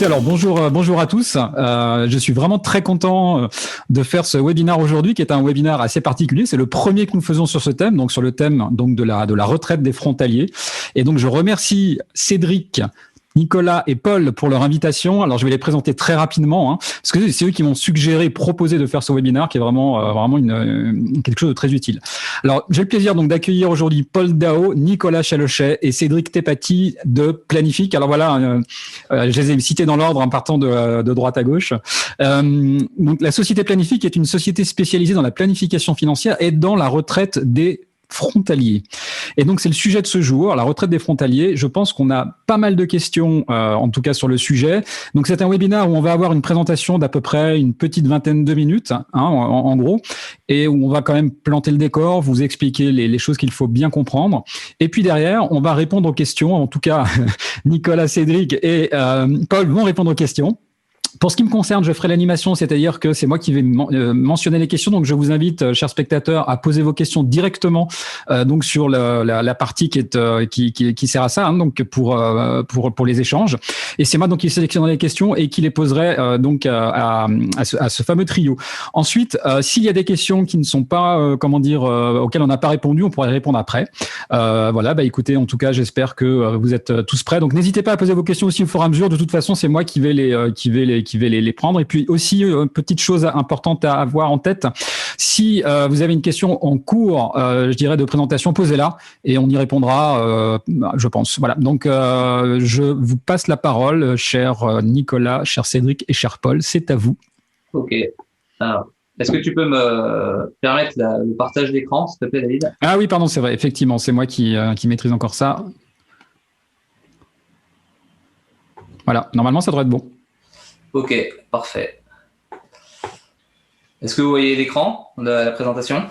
écoutez, alors bonjour à tous. Je suis vraiment très content de faire ce webinaire aujourd'hui, qui est un webinaire assez particulier. C'est le premier que nous faisons sur ce thème, donc sur le thème donc de la retraite des frontaliers. Et donc je remercie Cédric, Nicolas et Paul pour leur invitation. Alors je vais les présenter très rapidement, parce que c'est eux qui m'ont suggéré, proposé de faire ce webinaire, qui est vraiment quelque chose de très utile. Alors j'ai le plaisir donc d'accueillir aujourd'hui Paul Dao, Nicolas Chalochet et Cédric Tepati de Planific. Alors voilà, je les ai cités dans l'ordre en partant de droite à gauche. Donc la société Planific est une société spécialisée dans la planification financière et dans la retraite des frontaliers. Et donc, c'est le sujet de ce jour, la retraite des frontaliers. Je pense qu'on a pas mal de questions, en tout cas sur le sujet. Donc, c'est un webinaire où on va avoir une présentation d'à peu près une petite vingtaine de minutes, en gros, et où on va quand même planter le décor, vous expliquer les choses qu'il faut bien comprendre. Et puis derrière, on va répondre aux questions. En tout cas, Nicolas, Cédric et Paul vont répondre aux questions. Pour ce qui me concerne, je ferai l'animation, c'est-à-dire que c'est moi qui vais mentionner les questions. Donc, je vous invite, chers spectateurs, à poser vos questions directement donc sur la partie qui sert à ça, donc pour les échanges. Et c'est moi donc qui sélectionnerai les questions et qui les poserai donc à ce fameux trio. Ensuite, s'il y a des questions qui ne sont pas auxquelles on n'a pas répondu, on pourra y répondre après. Voilà, écoutez, en tout cas, j'espère que vous êtes tous prêts. Donc, n'hésitez pas à poser vos questions aussi au fur et à mesure. De toute façon, c'est moi qui vais les prendre. Et puis aussi, petite chose importante à avoir en tête, si vous avez une question en cours, je dirais, de présentation, posez-la et on y répondra, je pense. Voilà, donc je vous passe la parole, cher Nicolas, cher Cédric et cher Paul, c'est à vous. Ok. Alors, est-ce que tu peux me permettre le partage d'écran, s'il te plaît, David? Ah oui, pardon, c'est vrai, effectivement, c'est moi qui maîtrise encore ça. Voilà, normalement, ça devrait être bon. Ok, parfait. Est-ce que vous voyez l'écran de la présentation?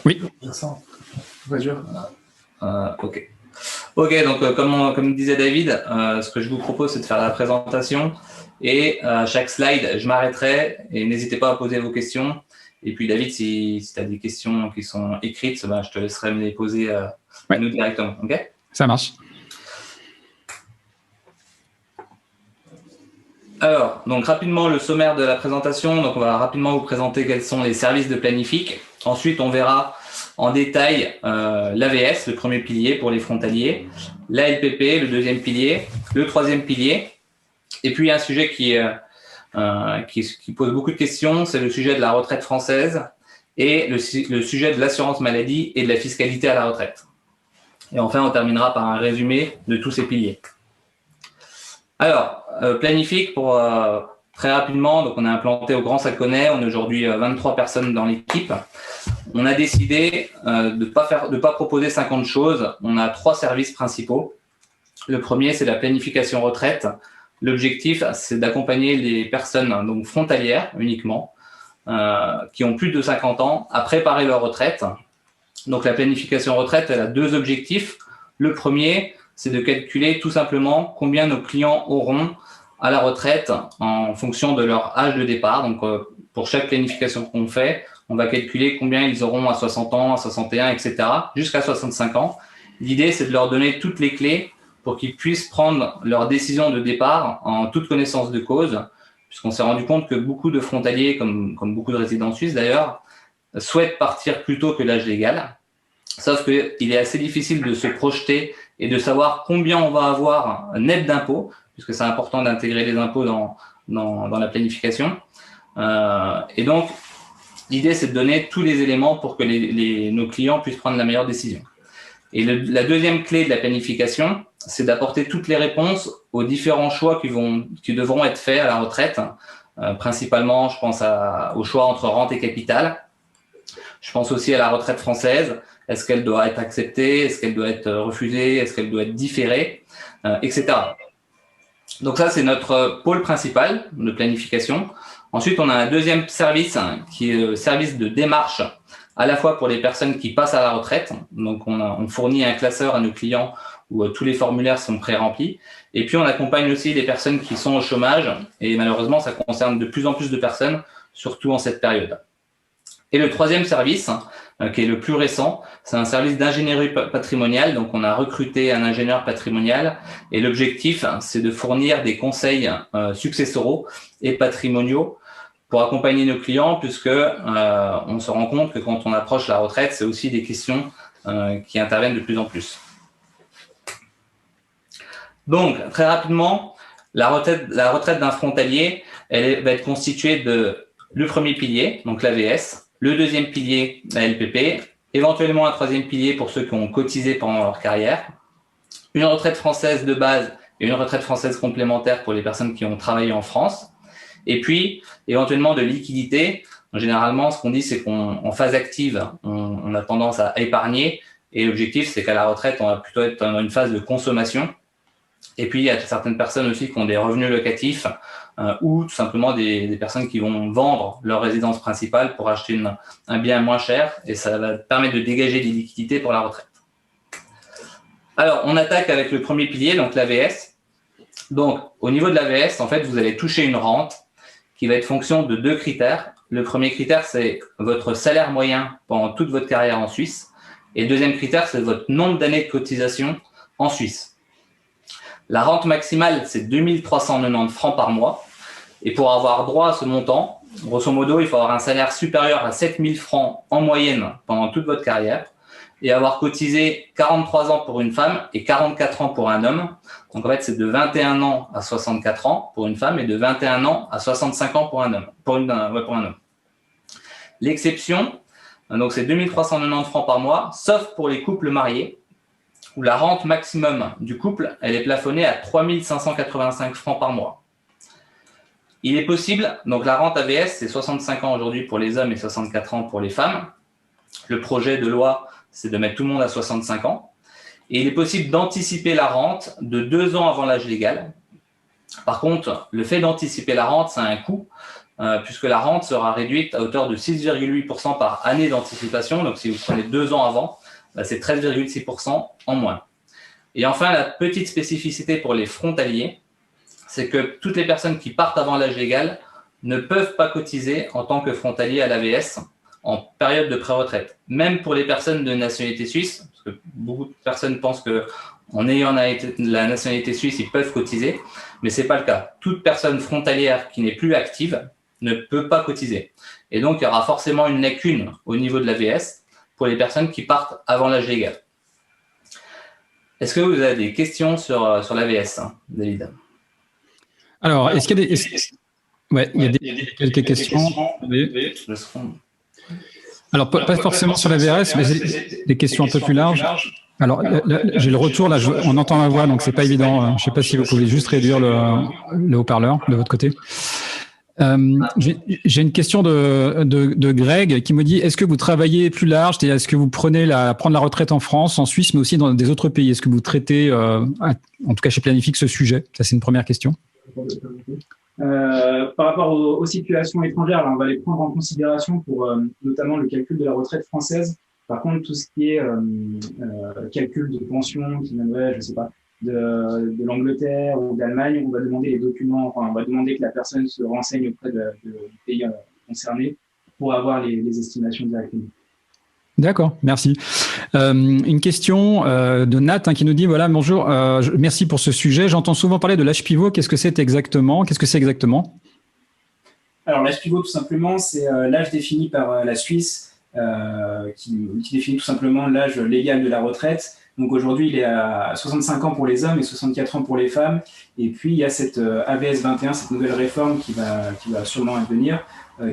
Oui. Ok. Ok, donc comme disait David, ce que je vous propose, c'est de faire la présentation et à chaque slide, je m'arrêterai et n'hésitez pas à poser vos questions. Et puis David, si tu as des questions qui sont écrites, je te laisserai me les poser à nous directement. Ok? Ça marche. Alors, donc rapidement le sommaire de la présentation. Donc, on va rapidement vous présenter quels sont les services de Planific. Ensuite, on verra en détail l'AVS, le premier pilier pour les frontaliers, l'ALPP, le deuxième pilier, le troisième pilier. Et puis, un sujet qui pose beaucoup de questions, c'est le sujet de la retraite française et le sujet de l'assurance maladie et de la fiscalité à la retraite. Et enfin, on terminera par un résumé de tous ces piliers. Alors, Planific, pour très rapidement, donc on est implanté au Grand Saconnet, on est aujourd'hui 23 personnes dans l'équipe. On a décidé de pas proposer 50 choses. On a 3 services principaux. Le premier, c'est la planification retraite. L'objectif, c'est d'accompagner les personnes donc frontalières uniquement, qui ont plus de 50 ans, à préparer leur retraite. Donc la planification retraite, elle a 2 objectifs. Le premier, c'est de calculer tout simplement combien nos clients auront à la retraite en fonction de leur âge de départ. Donc, pour chaque planification qu'on fait, on va calculer combien ils auront à 60 ans, à 61, etc., jusqu'à 65 ans. L'idée, c'est de leur donner toutes les clés pour qu'ils puissent prendre leur décision de départ en toute connaissance de cause, puisqu'on s'est rendu compte que beaucoup de frontaliers, comme beaucoup de résidents suisses d'ailleurs, souhaitent partir plus tôt que l'âge légal. Sauf qu'il est assez difficile de se projeter et de savoir combien on va avoir net d'impôts, puisque c'est important d'intégrer les impôts dans la planification. Et donc, l'idée, c'est de donner tous les éléments pour que nos clients puissent prendre la meilleure décision. Et la deuxième clé de la planification, c'est d'apporter toutes les réponses aux différents choix qui devront être faits à la retraite. Principalement, je pense au choix entre rente et capital. Je pense aussi à la retraite française. Est-ce qu'elle doit être acceptée? Est-ce qu'elle doit être refusée? Est-ce qu'elle doit être différée? Etc. Donc ça, c'est notre pôle principal de planification. Ensuite, on a un deuxième service qui est le service de démarche, à la fois pour les personnes qui passent à la retraite. Donc, on fournit un classeur à nos clients où tous les formulaires sont pré-remplis. Et puis, on accompagne aussi les personnes qui sont au chômage. Et malheureusement, ça concerne de plus en plus de personnes, surtout en cette période. Et le troisième service, qui est le plus récent, c'est un service d'ingénierie patrimoniale. Donc, on a recruté un ingénieur patrimonial et l'objectif, c'est de fournir des conseils successoraux et patrimoniaux pour accompagner nos clients, puisque on se rend compte que quand on approche la retraite, c'est aussi des questions qui interviennent de plus en plus. Donc, très rapidement, la retraite d'un frontalier, elle va être constituée de le premier pilier, donc l'AVS, le deuxième pilier, la LPP, éventuellement un troisième pilier pour ceux qui ont cotisé pendant leur carrière, une retraite française de base et une retraite française complémentaire pour les personnes qui ont travaillé en France, et puis éventuellement de liquidité. Généralement, ce qu'on dit, c'est qu'en phase active, on a tendance à épargner, et l'objectif, c'est qu'à la retraite, on va plutôt être dans une phase de consommation. Et puis, il y a certaines personnes aussi qui ont des revenus locatifs ou tout simplement des personnes qui vont vendre leur résidence principale pour acheter un bien moins cher, et ça va permettre de dégager des liquidités pour la retraite. Alors, on attaque avec le premier pilier, donc l'AVS. Donc, au niveau de l'AVS, en fait, vous allez toucher une rente qui va être fonction de 2 critères. Le premier critère, c'est votre salaire moyen pendant toute votre carrière en Suisse. Et le deuxième critère, c'est votre nombre d'années de cotisation en Suisse. La rente maximale, c'est 2390 francs par mois. Et pour avoir droit à ce montant, grosso modo, il faut avoir un salaire supérieur à 7000 francs en moyenne pendant toute votre carrière et avoir cotisé 43 ans pour une femme et 44 ans pour un homme. Donc, en fait, c'est de 21 ans à 64 ans pour une femme et de 21 ans à 65 ans pour un homme. Pour un homme. L'exception, donc c'est 2390 francs par mois, sauf pour les couples mariés, où la rente maximum du couple, elle est plafonnée à 3585 francs par mois. Il est possible, donc la rente AVS, c'est 65 ans aujourd'hui pour les hommes et 64 ans pour les femmes. Le projet de loi, c'est de mettre tout le monde à 65 ans. Et il est possible d'anticiper la rente de 2 ans avant l'âge légal. Par contre, le fait d'anticiper la rente, ça a un coût, puisque la rente sera réduite à hauteur de 6,8% par année d'anticipation. Donc, si vous prenez 2 ans avant, c'est 13,6% en moins. Et enfin, la petite spécificité pour les frontaliers, c'est que toutes les personnes qui partent avant l'âge légal ne peuvent pas cotiser en tant que frontalier à l'AVS en période de pré-retraite. Même pour les personnes de nationalité suisse, parce que beaucoup de personnes pensent qu'en ayant la nationalité suisse, ils peuvent cotiser, mais ce n'est pas le cas. Toute personne frontalière qui n'est plus active ne peut pas cotiser. Et donc, il y aura forcément une lacune au niveau de l'AVS pour les personnes qui partent avant l'âge légal. Est-ce que vous avez des questions sur l'AVS, David? Alors, est-ce qu'il y a des... Ouais, il y a quelques questions. Alors, pas forcément sur l'AVS, mais des questions un peu plus larges. Alors, j'ai le retour, là, on entend ma voix, donc c'est pas évident. Je ne sais pas si vous pouvez juste réduire le haut-parleur de votre côté. J'ai une question de Greg qui me dit, est-ce que vous travaillez plus large, est-ce que vous prenez prendre la retraite en France, en Suisse, mais aussi dans des autres pays? Est-ce que vous traitez, en tout cas chez Planifix, ce sujet? Ça, c'est une première question. Par rapport aux situations étrangères, là, on va les prendre en considération pour notamment le calcul de la retraite française. Par contre, tout ce qui est calcul de pension qui viendrait, je ne sais pas, de l'Angleterre ou d'Allemagne, on va demander les documents, on va demander que la personne se renseigne auprès du pays concerné pour avoir les estimations directement. D'accord, merci. Une question de Nat qui nous dit, voilà, bonjour, merci pour ce sujet. J'entends souvent parler de l'âge pivot. Qu'est-ce que c'est exactement? Alors, l'âge pivot, tout simplement, c'est l'âge défini par la Suisse qui définit tout simplement l'âge légal de la retraite. Donc aujourd'hui, il est à 65 ans pour les hommes et 64 ans pour les femmes. Et puis, il y a cette AVS 21, cette nouvelle réforme qui va sûrement advenir,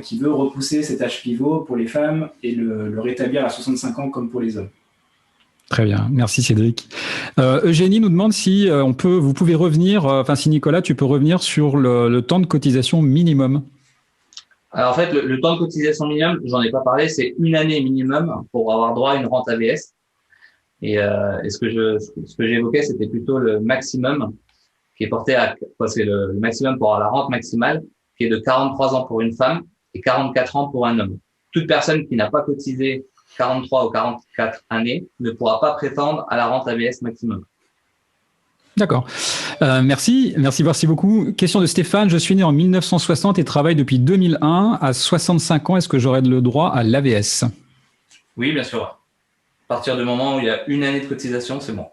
qui veut repousser cet âge pivot pour les femmes et le rétablir à 65 ans comme pour les hommes. Très bien, merci Cédric. Eugénie nous demande si vous pouvez revenir, si Nicolas, tu peux revenir sur le temps de cotisation minimum. Alors en fait, le temps de cotisation minimum, j'en ai pas parlé, c'est 1 année minimum pour avoir droit à une rente AVS. Et ce que j'évoquais, c'était plutôt le maximum qui est porté c'est le maximum pour avoir la rente maximale, qui est de 43 ans pour une femme et 44 ans pour un homme. Toute personne qui n'a pas cotisé 43 ou 44 années ne pourra pas prétendre à la rente AVS maximum. D'accord. Merci beaucoup. Question de Stéphane. Je suis né en 1960 et travaille depuis 2001. À 65 ans, est-ce que j'aurai le droit à l'AVS? Oui, bien sûr. À partir du moment où il y a une année de cotisation, c'est bon.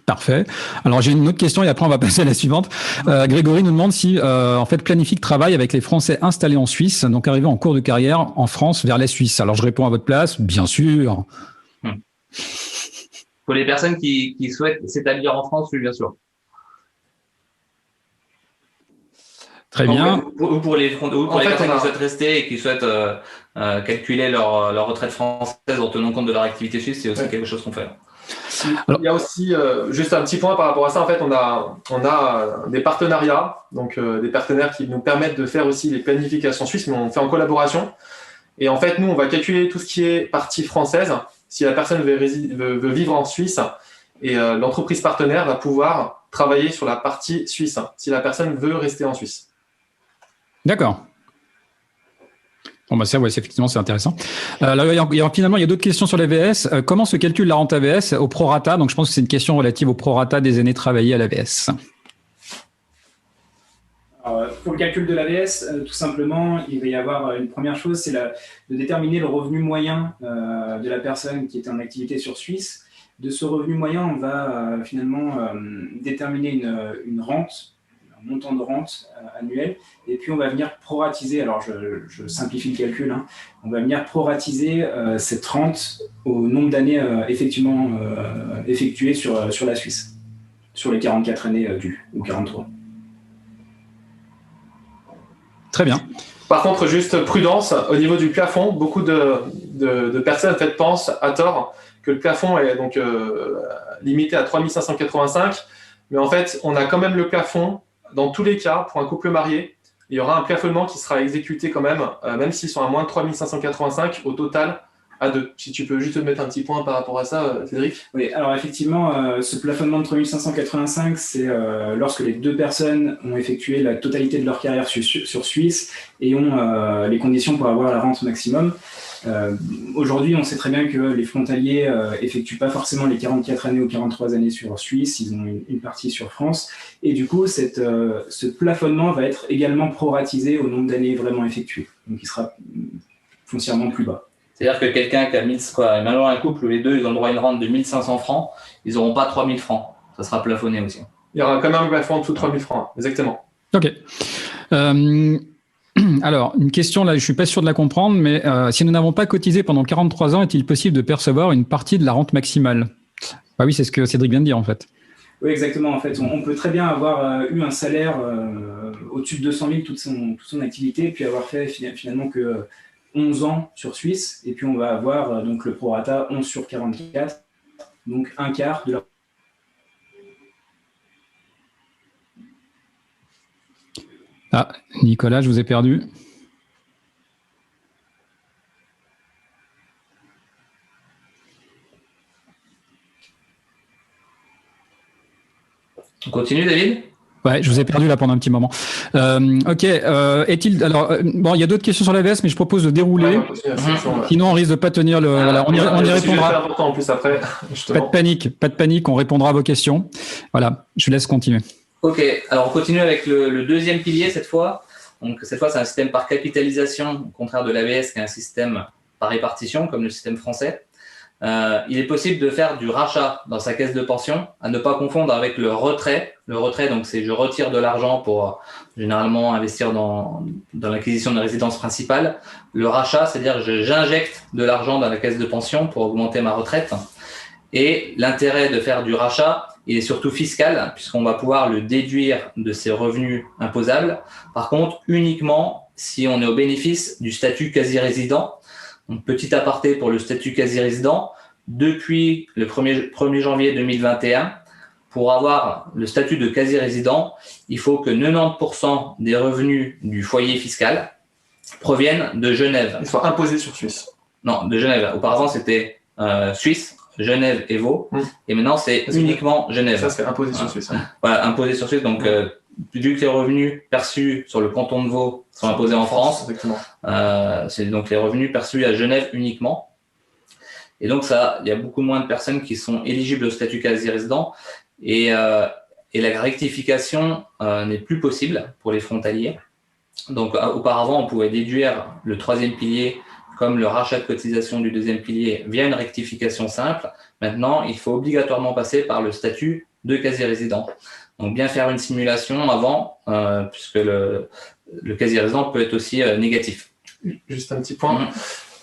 Parfait. Alors j'ai une autre question et après on va passer à la suivante. Grégory nous demande si en fait Planific travaille avec les Français installés en Suisse, donc arrivés en cours de carrière en France vers la Suisse. Alors je réponds à votre place, bien sûr. Pour les personnes qui souhaitent s'établir en France, oui, bien sûr. Très bien. Ou pour les personnes qui souhaitent rester et qui souhaitent calculer leur retraite française en tenant compte de leur activité suisse, c'est aussi quelque chose qu'on fait. Alors, il y a aussi juste un petit point par rapport à ça. En fait, on a des partenariats, donc des partenaires qui nous permettent de faire aussi les planifications suisses, mais on fait en collaboration. Et en fait, nous, on va calculer tout ce qui est partie française. Si la personne veut vivre en Suisse, et l'entreprise partenaire va pouvoir travailler sur la partie suisse, si la personne veut rester en Suisse. D'accord. Bon, bah ça, ouais, effectivement, c'est intéressant. Finalement, il y a d'autres questions sur l'AVS. Comment se calcule la rente AVS au prorata? Donc, je pense que c'est une question relative au prorata des années travaillées à l'AVS. Pour le calcul de l'AVS, tout simplement, il va y avoir une première chose, c'est de déterminer le revenu moyen de la personne qui est en activité sur Suisse. De ce revenu moyen, on va finalement déterminer une rente, un montant de rente annuel, et puis on va venir proratiser, alors je simplifie le calcul, hein, on va venir proratiser cette rente au nombre d'années effectivement effectuées sur la Suisse, sur les 44 années dues, ou 43. Très bien. Par contre, juste prudence, au niveau du plafond, beaucoup de personnes en fait, pensent à tort que le plafond est donc limité à 3 585, mais en fait, on a quand même le plafond. Dans tous les cas, pour un couple marié, il y aura un plafonnement qui sera exécuté quand même s'ils sont à moins de 3 585 au total à deux. Si tu peux juste mettre un petit point par rapport à ça, Cédric. Oui, alors effectivement, ce plafonnement de 3 585, c'est lorsque les deux personnes ont effectué la totalité de leur carrière sur Suisse et ont les conditions pour avoir la rente maximum. Aujourd'hui, on sait très bien que les frontaliers effectuent pas forcément les 44 années ou 43 années sur Suisse, ils ont une partie sur France. Et du coup, ce plafonnement va être également proratisé au nombre d'années vraiment effectuées. Donc, il sera foncièrement plus bas. C'est-à-dire que quelqu'un qui a maintenant un couple où les deux ils ont le droit à une rente de 1 500 francs, ils n'auront pas 3 000 francs. Ça sera plafonné aussi. Il y aura quand même un plafond en dessous de 3 000 francs, exactement. Ok. Alors, une question là, je suis pas sûr de la comprendre, mais si nous n'avons pas cotisé pendant 43 ans, est-il possible de percevoir une partie de la rente maximale? Ah oui, c'est ce que Cédric vient de dire en fait. Oui, exactement. En fait, on peut très bien avoir eu un salaire au-dessus de 200 000 toute son activité, puis avoir fait finalement que 11 ans sur Suisse, et puis on va avoir donc le prorata 11 sur 44, donc un quart de la... Ah, Nicolas, je vous ai perdu. On continue, David? Ouais, je vous ai perdu là pendant un petit moment. Ok. Bon, il y a d'autres questions sur l'AVS, mais je propose de dérouler. Sinon, on risque de pas tenir le. Voilà, on y répondra. Important en plus après. Pas de panique. On répondra à vos questions. Voilà, je vous laisse continuer. Ok. Alors, on continue avec le deuxième pilier cette fois. Donc, cette fois, c'est un système par capitalisation, au contraire de l'AVS, qui est un système par répartition, comme le système français. Il est possible de faire du rachat dans sa caisse de pension, à ne pas confondre avec le retrait. Le retrait, donc, c'est je retire de l'argent pour généralement investir dans l'acquisition de résidence principale. Le rachat, c'est-à-dire j'injecte de l'argent dans la caisse de pension pour augmenter ma retraite. Et l'intérêt de faire du rachat, il est surtout fiscal, puisqu'on va pouvoir le déduire de ses revenus imposables. Par contre, uniquement si on est au bénéfice du statut quasi-résident. Donc, petit aparté pour le statut quasi-résident, depuis le 1er janvier 2021, pour avoir le statut de quasi-résident, il faut que 90% des revenus du foyer fiscal proviennent de Genève. Ils soient imposés sur Suisse. Non, de Genève. Auparavant, c'était Suisse, Genève et Vaud. Et maintenant, c'est uniquement Genève. Ça, c'est imposé sur Suisse. Voilà, imposé sur Suisse. Donc, vu que les revenus perçus sur le canton de Vaud sont imposés en France, c'est donc les revenus perçus à Genève uniquement. Et donc, il y a beaucoup moins de personnes qui sont éligibles au statut quasi-résident. Et la rectification n'est plus possible pour les frontaliers. Donc, auparavant, on pouvait déduire le troisième pilier comme le rachat de cotisation du deuxième pilier via une rectification simple. Maintenant, il faut obligatoirement passer par le statut de quasi-résident. Donc, bien faire une simulation avant, puisque le quasi-résident peut être aussi négatif. Juste un petit point.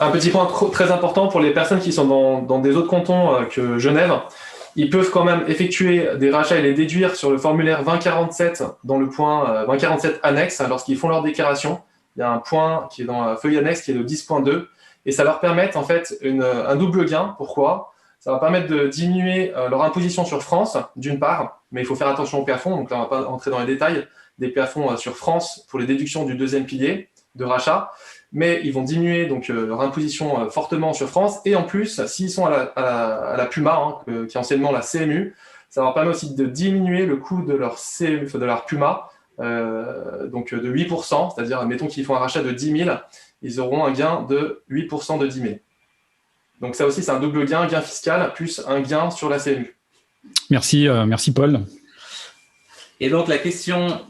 Un petit point très important pour les personnes qui sont dans des autres cantons que Genève. Ils peuvent quand même effectuer des rachats et les déduire sur le formulaire 2047 dans le point 2047 annexe lorsqu'ils font leur déclaration. Il y a un point qui est dans la feuille annexe qui est le 10.2 et ça leur permet en fait un double gain. Pourquoi ? Ça va permettre de diminuer leur imposition sur France d'une part, mais il faut faire attention aux plafonds. Donc là, on ne va pas entrer dans les détails des plafonds sur France pour les déductions du deuxième pilier de rachat. Mais ils vont diminuer donc leur imposition fortement sur France. Et en plus, s'ils sont à la PUMA, qui est anciennement la CMU, ça leur permet aussi de diminuer le coût de leur PUMA, donc de 8%. C'est-à-dire, admettons qu'ils font un rachat de 10 000, ils auront un gain de 8% de 10 000. Donc ça aussi, c'est un double gain fiscal, plus un gain sur la CMU. Merci Paul. Et donc la question...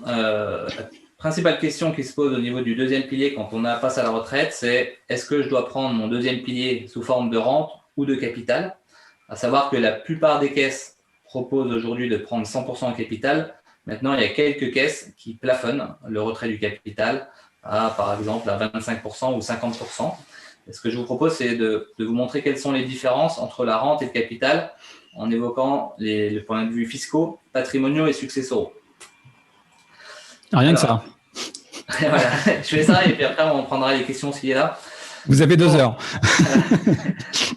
principale question qui se pose au niveau du deuxième pilier quand on passe à la retraite, c'est est-ce que je dois prendre mon deuxième pilier sous forme de rente ou de capital? À savoir que la plupart des caisses proposent aujourd'hui de prendre 100% en capital. Maintenant, il y a quelques caisses qui plafonnent le retrait du capital par exemple, à 25% ou 50%. Et ce que je vous propose, c'est de vous montrer quelles sont les différences entre la rente et le capital en évoquant les points de vue fiscaux, patrimoniaux et successoraux. Rien que ça. Voilà, je fais ça et puis après on prendra les questions s'il est là. Vous avez 2 heures.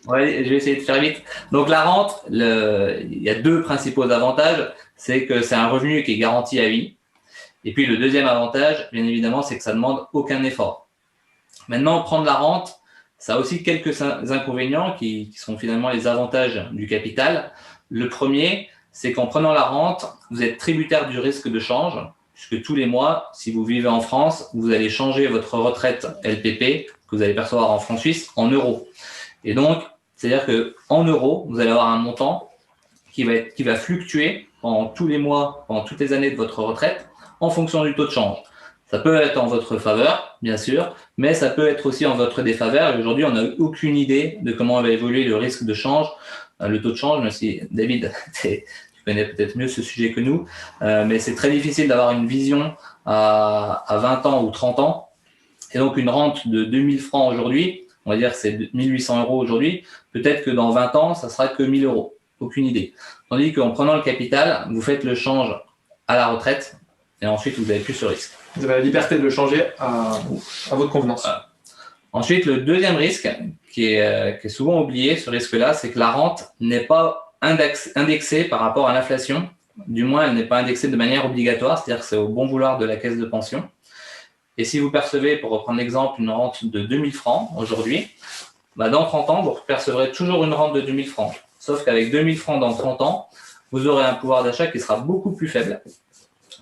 Ouais, je vais essayer de faire vite. Donc la rente, il y a 2 principaux avantages. C'est que c'est un revenu qui est garanti à vie. Et puis le deuxième avantage, bien évidemment, c'est que ça ne demande aucun effort. Maintenant, prendre la rente, ça a aussi quelques inconvénients qui sont finalement les avantages du capital. Le premier, c'est qu'en prenant la rente, vous êtes tributaire du risque de change. Puisque tous les mois, si vous vivez en France, vous allez changer votre retraite LPP que vous allez percevoir en francs suisses en euros. Et donc, c'est-à-dire qu'en euros, vous allez avoir un montant qui va fluctuer pendant tous les mois, pendant toutes les années de votre retraite, en fonction du taux de change. Ça peut être en votre faveur, bien sûr, mais ça peut être aussi en votre défaveur. Et aujourd'hui, on n'a aucune idée de comment va évoluer le risque de change, le taux de change, même si David, connaît peut-être mieux ce sujet que nous, mais c'est très difficile d'avoir une vision à 20 ans ou 30 ans. Et donc, une rente de 2000 francs aujourd'hui, on va dire que c'est 1800 € aujourd'hui, peut-être que dans 20 ans, ça sera que 1000 €. Aucune idée. Tandis qu'en prenant le capital, vous faites le change à la retraite et ensuite, vous n'avez plus ce risque. Vous avez la liberté de le changer à votre convenance. Voilà. Ensuite, le deuxième risque qui est souvent oublié, ce risque-là, c'est que la rente n'est pas indexée par rapport à l'inflation. Du moins, elle n'est pas indexée de manière obligatoire, c'est-à-dire que c'est au bon vouloir de la caisse de pension. Et si vous percevez, pour reprendre l'exemple, une rente de 2000 francs aujourd'hui, dans 30 ans, vous percevrez toujours une rente de 2000 francs. Sauf qu'avec 2000 francs dans 30 ans, vous aurez un pouvoir d'achat qui sera beaucoup plus faible.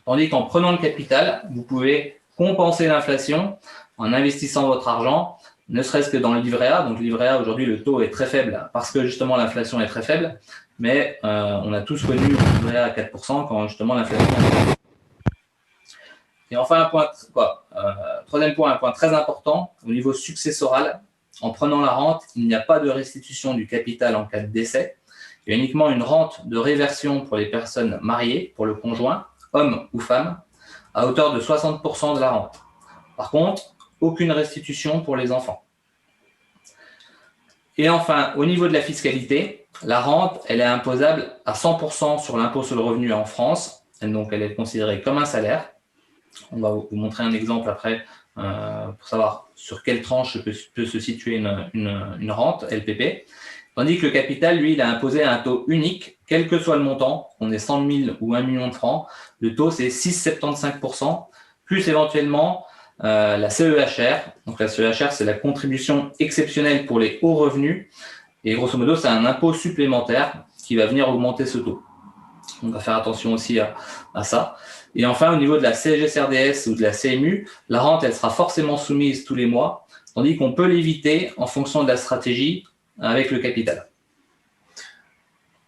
Tandis qu'en prenant le capital, vous pouvez compenser l'inflation en investissant votre argent, ne serait-ce que dans le livret A. Donc, le livret A, aujourd'hui, le taux est très faible parce que, justement, l'inflation est très faible. Mais on a tous connu le livret A à 4% quand, justement, l'inflation est faible. Et enfin, troisième point, un point très important, au niveau successoral. En prenant la rente, il n'y a pas de restitution du capital en cas de décès. Il y a uniquement une rente de réversion pour les personnes mariées, pour le conjoint, homme ou femme, à hauteur de 60% de la rente. Par contre, aucune restitution pour les enfants. Et enfin, au niveau de la fiscalité, la rente, elle est imposable à 100% sur l'impôt sur le revenu en France. Donc, elle est considérée comme un salaire. On va vous montrer un exemple après pour savoir sur quelle tranche peut se situer une rente LPP. Tandis que le capital, lui, il a imposé un taux unique, quel que soit le montant, on est 100 000 ou 1 million de francs. Le taux, c'est 6,75%, plus éventuellement la CEHR. Donc la CEHR, c'est la contribution exceptionnelle pour les hauts revenus. Et grosso modo, c'est un impôt supplémentaire qui va venir augmenter ce taux. On va faire attention aussi à ça. Et enfin, au niveau de la CSG-CRDS ou de la CMU, la rente, elle sera forcément soumise tous les mois, tandis qu'on peut l'éviter en fonction de la stratégie avec le capital.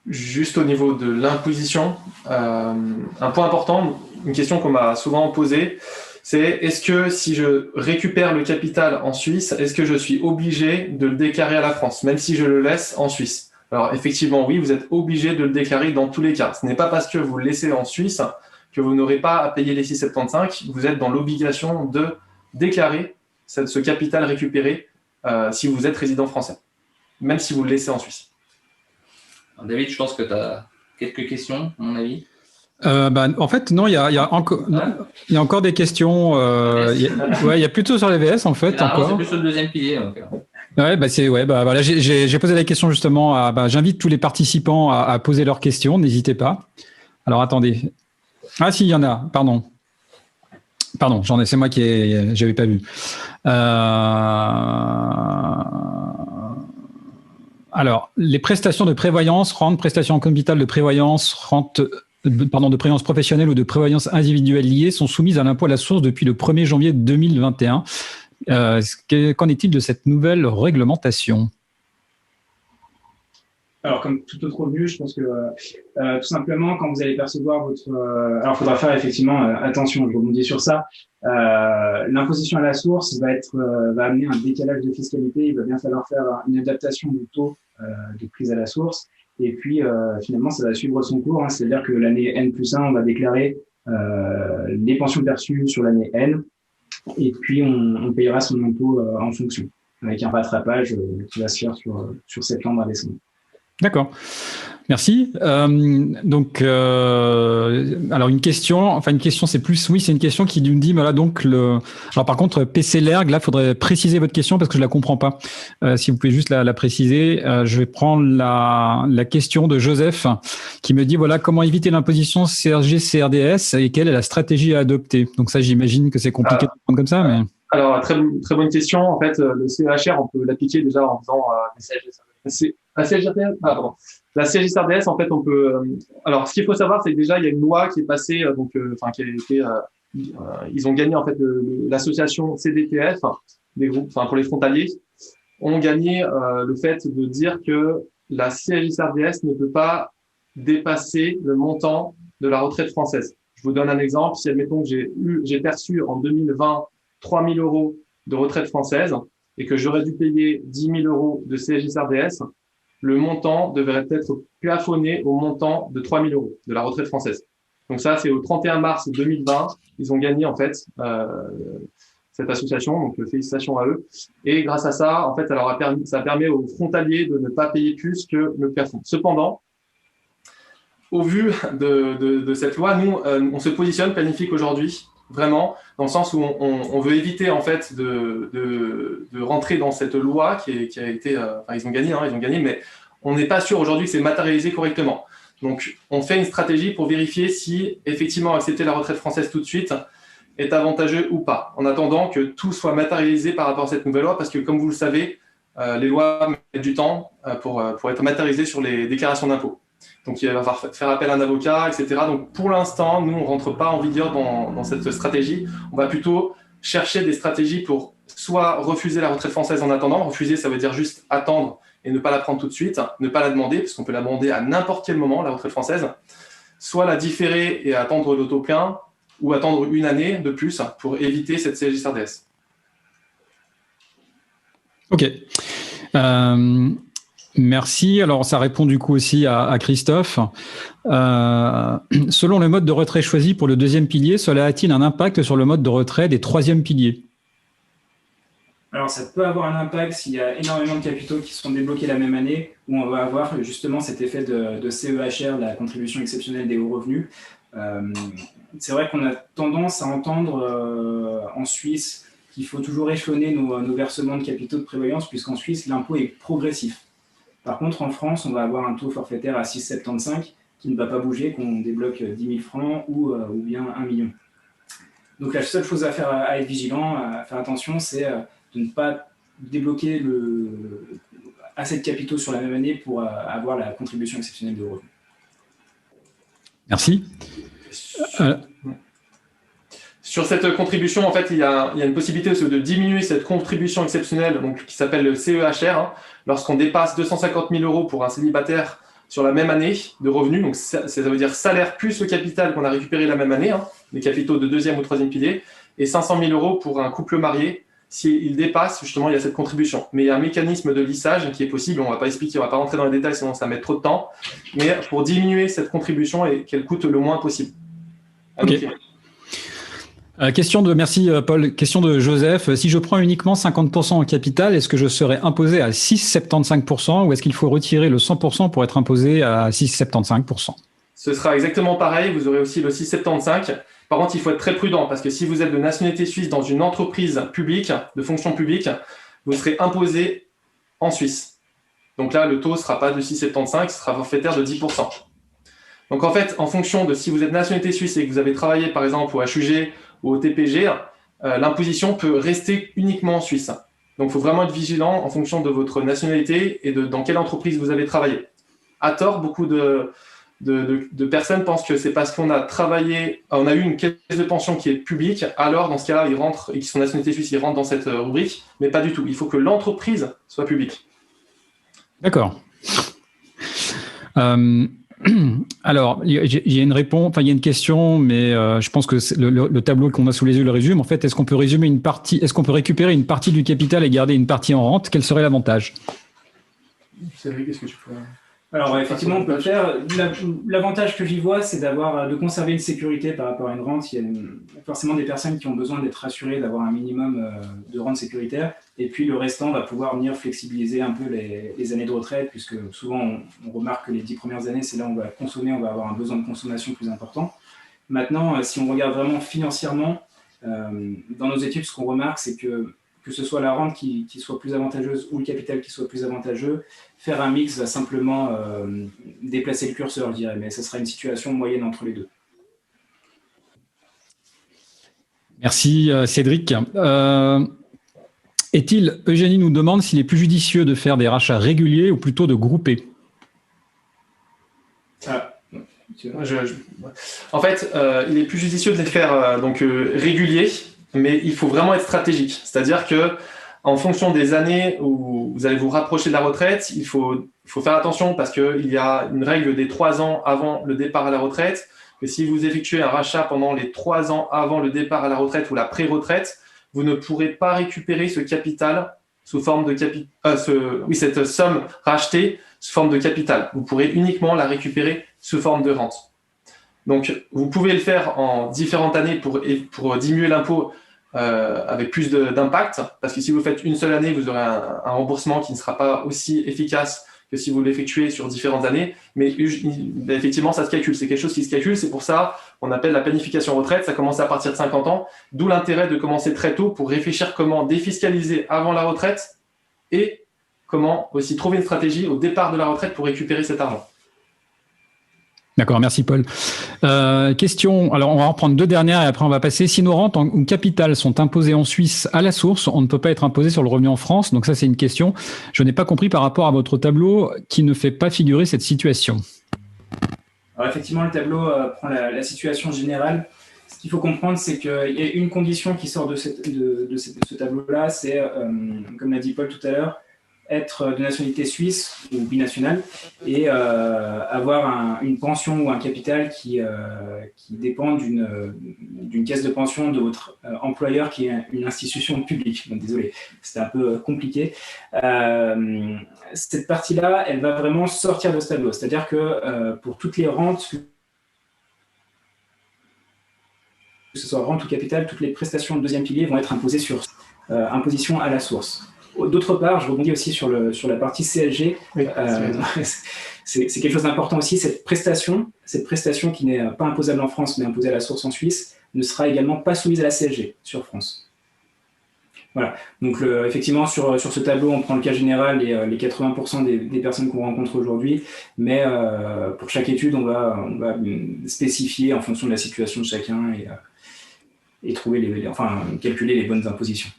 Juste au niveau de l'imposition, un point important, une question qu'on m'a souvent posée, c'est est-ce que si je récupère le capital en Suisse, est-ce que je suis obligé de le déclarer à la France, même si je le laisse en Suisse? Alors effectivement, oui, vous êtes obligé de le déclarer dans tous les cas. Ce n'est pas parce que vous le laissez en Suisse que vous n'aurez pas à payer les 6,75. Vous êtes dans l'obligation de déclarer ce capital récupéré si vous êtes résident français, même si vous le laissez en Suisse. Alors, David, je pense que tu as quelques questions, à mon avis. En fait, non, il y a encore des questions. Il y a plutôt sur les VS, en fait. Encore. C'est plus sur le deuxième pilier. Donc. Voilà, j'ai posé la question justement. J'invite tous les participants à poser leurs questions. N'hésitez pas. Alors, attendez. Ah, si, il y en a. Pardon, c'est moi j'avais pas vu. Alors, les prestations de prévoyance, rente, prestations en capital de prévoyance, rente, de prévoyance professionnelle ou de prévoyance individuelle liée sont soumises à l'impôt à la source depuis le 1er janvier 2021. Qu'en est-il de cette nouvelle réglementation ? Alors, comme tout autre revenu, je pense que tout simplement, quand vous allez percevoir votre... alors, il faudra faire effectivement attention, je rebondis sur ça. L'imposition à la source va amener un décalage de fiscalité. Il va bien falloir faire une adaptation du taux de prise à la source. Et puis, finalement, ça va suivre son cours. Hein, c'est-à-dire que l'année N+1, on va déclarer les pensions perçues sur l'année N. Et puis, on payera son impôt en fonction, avec un rattrapage qui va se faire sur septembre à décembre. D'accord. Merci. Alors une question, c'est plus, oui, c'est une question qui me dit, voilà, donc alors par contre, PC Lergue, là, faudrait préciser votre question parce que je la comprends pas. Si vous pouvez juste la préciser, je vais prendre la question de Joseph qui me dit, voilà, comment éviter l'imposition CSG-CRDS et quelle est la stratégie à adopter? Donc ça, j'imagine que c'est compliqué de prendre comme ça, mais. Alors, très bonne question. En fait, le CEHR, on peut l'appliquer déjà en faisant la CSG-CRDS, en fait, on peut. Alors, ce qu'il faut savoir, c'est que déjà, il y a une loi qui est passée, qui a été. Ils ont gagné en fait l'association CDTF, des groupes, pour les frontaliers, ont gagné le fait de dire que la CSG-CRDS ne peut pas dépasser le montant de la retraite française. Je vous donne un exemple. Si admettons que j'ai perçu en 2020 3 000 euros de retraite française et que j'aurais dû payer 10 000 euros de CSG-CRDS, le montant devrait être plafonné au montant de 3 000 euros de la retraite française. Donc ça, c'est au 31 mars 2020. Ils ont gagné, en fait, cette association. Donc, félicitations à eux. Et grâce à ça, en fait, ça permet aux frontaliers de ne pas payer plus que le plafond. Cependant, au vu de cette loi, nous, on se positionne planifique aujourd'hui, vraiment, dans le sens où on veut éviter, en fait, de rentrer dans cette loi qui a été... ils ont gagné, mais on n'est pas sûr aujourd'hui que c'est matérialisé correctement. Donc, on fait une stratégie pour vérifier si, effectivement, accepter la retraite française tout de suite est avantageux ou pas, en attendant que tout soit matérialisé par rapport à cette nouvelle loi, parce que, comme vous le savez, les lois mettent du temps pour être matérialisées sur les déclarations d'impôts. Donc, il va falloir faire appel à un avocat, etc. Donc, pour l'instant, nous, on ne rentre pas en vigueur dans cette stratégie. On va plutôt chercher des stratégies pour soit refuser la retraite française en attendant. Refuser, ça veut dire juste attendre et ne pas la prendre tout de suite, ne pas la demander, parce qu'on peut la demander à n'importe quel moment, la retraite française. Soit la différer et attendre l'autoplein, ou attendre une année de plus pour éviter cette CSG-CRDS. Ok. Merci. Alors, ça répond du coup aussi à Christophe. Selon le mode de retrait choisi pour le deuxième pilier, cela a-t-il un impact sur le mode de retrait des troisièmes piliers? Alors, ça peut avoir un impact s'il y a énormément de capitaux qui sont débloqués la même année, où on va avoir justement cet effet de CEHR, de la contribution exceptionnelle des hauts revenus. C'est vrai qu'on a tendance à entendre en Suisse qu'il faut toujours échelonner nos versements de capitaux de prévoyance, puisqu'en Suisse, l'impôt est progressif. Par contre, en France, on va avoir un taux forfaitaire à 6,75 qui ne va pas bouger, qu'on débloque 10 000 francs ou bien 1 million. Donc la seule chose à être vigilant, à faire attention, c'est de ne pas débloquer assez de capitaux sur la même année pour avoir la contribution exceptionnelle de revenus. Merci. Sur cette contribution, en fait, il y a une possibilité aussi de diminuer cette contribution exceptionnelle, donc, qui s'appelle le CEHR, hein, lorsqu'on dépasse 250 000 € pour un célibataire sur la même année de revenus. Donc, ça veut dire salaire plus le capital qu'on a récupéré la même année, hein, les capitaux de deuxième ou troisième pilier, et 500 000 € pour un couple marié. S'il dépasse, justement, il y a cette contribution. Mais il y a un mécanisme de lissage qui est possible. On ne va pas expliquer, on ne va pas rentrer dans les détails, sinon ça met trop de temps. Mais pour diminuer cette contribution et qu'elle coûte le moins possible. Okay. Merci Paul. Question de Joseph. Si je prends uniquement 50% en capital, est-ce que je serai imposé à 6,75% ou est-ce qu'il faut retirer le 100% pour être imposé à 6,75%? Ce sera exactement pareil. Vous aurez aussi le 6,75%. Par contre, il faut être très prudent parce que si vous êtes de nationalité suisse dans une entreprise publique, de fonction publique, vous serez imposé en Suisse. Donc là, le taux ne sera pas de 6,75, ce sera forfaitaire de 10%. Donc en fait, en fonction de si vous êtes nationalité suisse et que vous avez travaillé par exemple au HUG ou au TPG, l'imposition peut rester uniquement en Suisse. Donc il faut vraiment être vigilant en fonction de votre nationalité et dans quelle entreprise vous avez travaillé. À tort, beaucoup de personnes pensent que c'est parce qu'on a travaillé, on a eu une caisse de pension qui est publique, alors dans ce cas-là, ils rentrent et qui sont nationalité suisse, ils rentrent dans cette rubrique, mais pas du tout. Il faut que l'entreprise soit publique. D'accord. Alors, il y a une réponse, enfin il y a une question, mais je pense que le tableau qu'on a sous les yeux le résume. En fait, est-ce qu'on peut récupérer une partie du capital et garder une partie en rente? Quel serait l'avantage? Cédric, est-ce que tu peux... Alors effectivement, on peut le faire. L'avantage que j'y vois, c'est de conserver une sécurité par rapport à une rente. Il y a forcément des personnes qui ont besoin d'être rassurées, d'avoir un minimum de rente sécuritaire. Et puis le restant va pouvoir venir flexibiliser un peu les années de retraite, puisque souvent on remarque que les 10 premières années, c'est là où on va consommer, on va avoir un besoin de consommation plus important. Maintenant, si on regarde vraiment financièrement, dans nos études, ce qu'on remarque, c'est que ce soit la rente qui soit plus avantageuse ou le capital qui soit plus avantageux, faire un mix va simplement déplacer le curseur, je dirais, mais ce sera une situation moyenne entre les deux. Merci Cédric. Eugénie nous demande s'il est plus judicieux de faire des rachats réguliers ou plutôt de grouper. En fait, il est plus judicieux de les faire réguliers, mais il faut vraiment être stratégique. C'est-à-dire que en fonction des années où vous allez vous rapprocher de la retraite, il faut faire attention parce qu'il y a une règle des 3 ans avant le départ à la retraite, que si vous effectuez un rachat pendant les 3 ans avant le départ à la retraite ou la pré-retraite, vous ne pourrez pas récupérer ce capital sous forme de cette somme rachetée sous forme de capital. Vous pourrez uniquement la récupérer sous forme de rente. Donc, vous pouvez le faire en différentes années pour diminuer l'impôt avec plus d'impact, parce que si vous faites une seule année, vous aurez un remboursement qui ne sera pas aussi efficace que si vous l'effectuez sur différentes années. Mais effectivement, ça se calcule. C'est quelque chose qui se calcule. C'est pour ça qu'on appelle la planification retraite. Ça commence à partir de 50 ans. D'où l'intérêt de commencer très tôt pour réfléchir comment défiscaliser avant la retraite et comment aussi trouver une stratégie au départ de la retraite pour récupérer cet argent. D'accord, merci Paul. Question, alors on va en prendre 2 dernières et après on va passer. Si nos rentes ou capital sont imposées en Suisse à la source, on ne peut pas être imposé sur le revenu en France. Donc ça, c'est une question. Je n'ai pas compris par rapport à votre tableau qui ne fait pas figurer cette situation. Alors effectivement, le tableau prend la situation générale. Ce qu'il faut comprendre, c'est qu'il y a une condition qui sort de ce tableau-là, c'est, comme l'a dit Paul tout à l'heure, être de nationalité suisse ou binationale et avoir une pension ou un capital qui dépend d'une caisse de pension de votre employeur qui est une institution publique. Donc, désolé, c'était un peu compliqué. Cette partie-là, elle va vraiment sortir de ce tableau. C'est-à-dire que pour toutes les rentes, que ce soit rente ou capital, toutes les prestations de deuxième pilier vont être imposées sur imposition à la source. D'autre part, je rebondis aussi sur la partie CSG. Oui, c'est quelque chose d'important aussi. Cette prestation qui n'est pas imposable en France, mais imposée à la source en Suisse, ne sera également pas soumise à la CSG sur France. Voilà. Donc, effectivement, sur ce tableau, on prend le cas général, les 80% des personnes qu'on rencontre aujourd'hui, mais pour chaque étude, on va spécifier en fonction de la situation de chacun et calculer les bonnes impositions.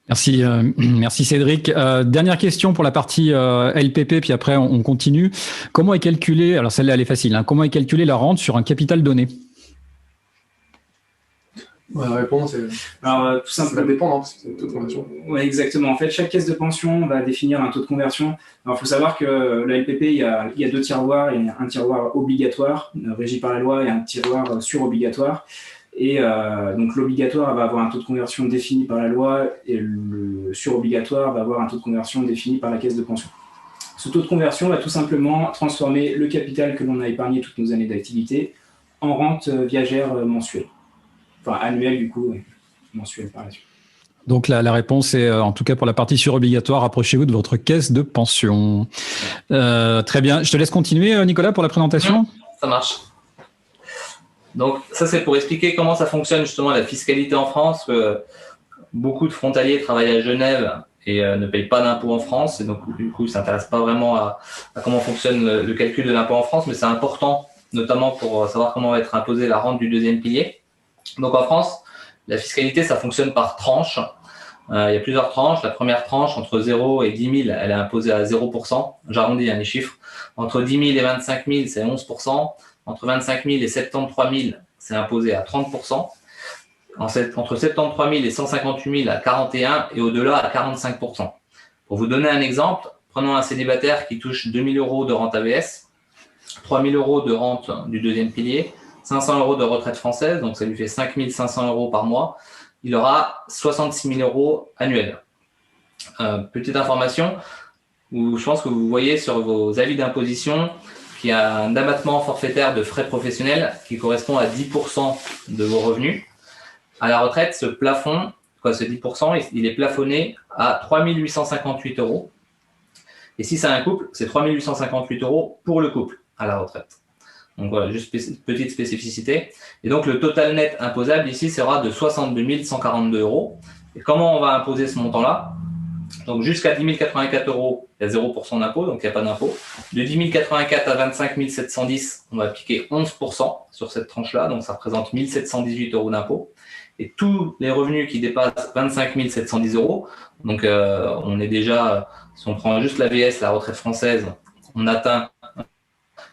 Merci Cédric. Dernière question pour la partie LPP, puis après on continue. Comment est calculée, alors celle-là elle est facile, comment est calculée la rente sur un capital donné? La réponse, Alors, tout ça simplement. dépend, non, parce que c'est le taux de conversion. Oui, exactement. En fait, chaque caisse de pension va définir un taux de conversion. Alors, il faut savoir que la LPP, il y a deux tiroirs. Il y a un tiroir obligatoire, régi par la loi, et un tiroir sur-obligatoire. Et donc, l'obligatoire va avoir un taux de conversion défini par la loi et le sur-obligatoire va avoir un taux de conversion défini par la caisse de pension. Ce taux de conversion va tout simplement transformer le capital que l'on a épargné toutes nos années d'activité en rente viagère mensuelle. Enfin, annuelle, du coup, mensuelle par la suite. Donc la réponse est, en tout cas pour la partie sur-obligatoire, rapprochez-vous de votre caisse de pension. Très bien. Je te laisse continuer, Nicolas, pour la présentation. Ça marche. Donc ça, c'est pour expliquer comment ça fonctionne justement la fiscalité en France. Beaucoup de frontaliers travaillent à Genève et ne payent pas d'impôts en France. Et donc, du coup, ils ne s'intéressent pas vraiment à comment fonctionne le calcul de l'impôt en France, mais c'est important, notamment pour savoir comment va être imposée la rente du deuxième pilier. Donc en France, la fiscalité, ça fonctionne par tranches. Il y a plusieurs tranches. La première tranche, entre 0 et 10 000, elle est imposée à 0%. J'arrondis les chiffres. Entre 10 000 et 25 000, c'est 11%. Entre 25 000 et 73 000, c'est imposé à 30%. Entre 73 000 et 158 000 à 41% et au-delà à 45%. Pour vous donner un exemple, prenons un célibataire qui touche 2 000 € de rente AVS, 3 000 € de rente du deuxième pilier, 500 € de retraite française, donc ça lui fait 5 500 € par mois. Il aura 66 000 € annuels. Petite information, où je pense que vous voyez sur vos avis d'imposition qu'il y a un abattement forfaitaire de frais professionnels qui correspond à 10% de vos revenus. À la retraite, ce plafond, ce 10%, il est plafonné à 3 858 €. Et si c'est un couple, c'est 3 858 € pour le couple à la retraite. Donc voilà, juste petite spécificité. Et donc le total net imposable ici sera de 62 142 €. Et comment on va imposer ce montant-là? Donc jusqu'à 10 084 €, il y a 0% d'impôt, donc il n'y a pas d'impôt. De 10 084 à 25 710, on va appliquer 11% sur cette tranche-là, donc ça représente 1 718 € d'impôt. Et tous les revenus qui dépassent 25 710 €, donc on est déjà, si on prend juste l'AVS, la retraite française, on atteint.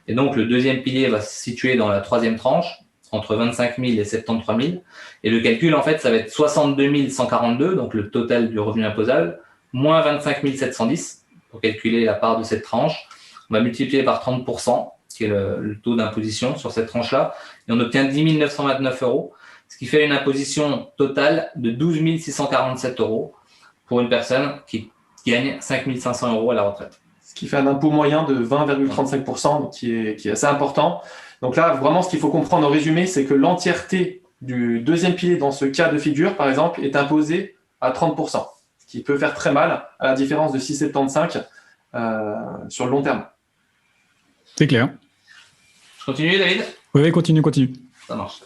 Et donc le deuxième pilier va se situer dans la troisième tranche, entre 25 000 et 73 000. Et le calcul, en fait, ça va être 62 142, donc le total du revenu imposable, moins 25 710 pour calculer la part de cette tranche. On va multiplier par 30%, qui est le taux d'imposition sur cette tranche-là, et on obtient 10 929 €, ce qui fait une imposition totale de 12 647 € pour une personne qui gagne 5 500 € à la retraite. Ce qui fait un impôt moyen de 20,35%, qui est assez important. Donc là, vraiment, ce qu'il faut comprendre en résumé, c'est que l'entièreté du deuxième pilier dans ce cas de figure, par exemple, est imposée à 30%, ce qui peut faire très mal, à la différence de 6,75 sur le long terme. C'est clair. Je continue, David? Oui, continue. Ça marche.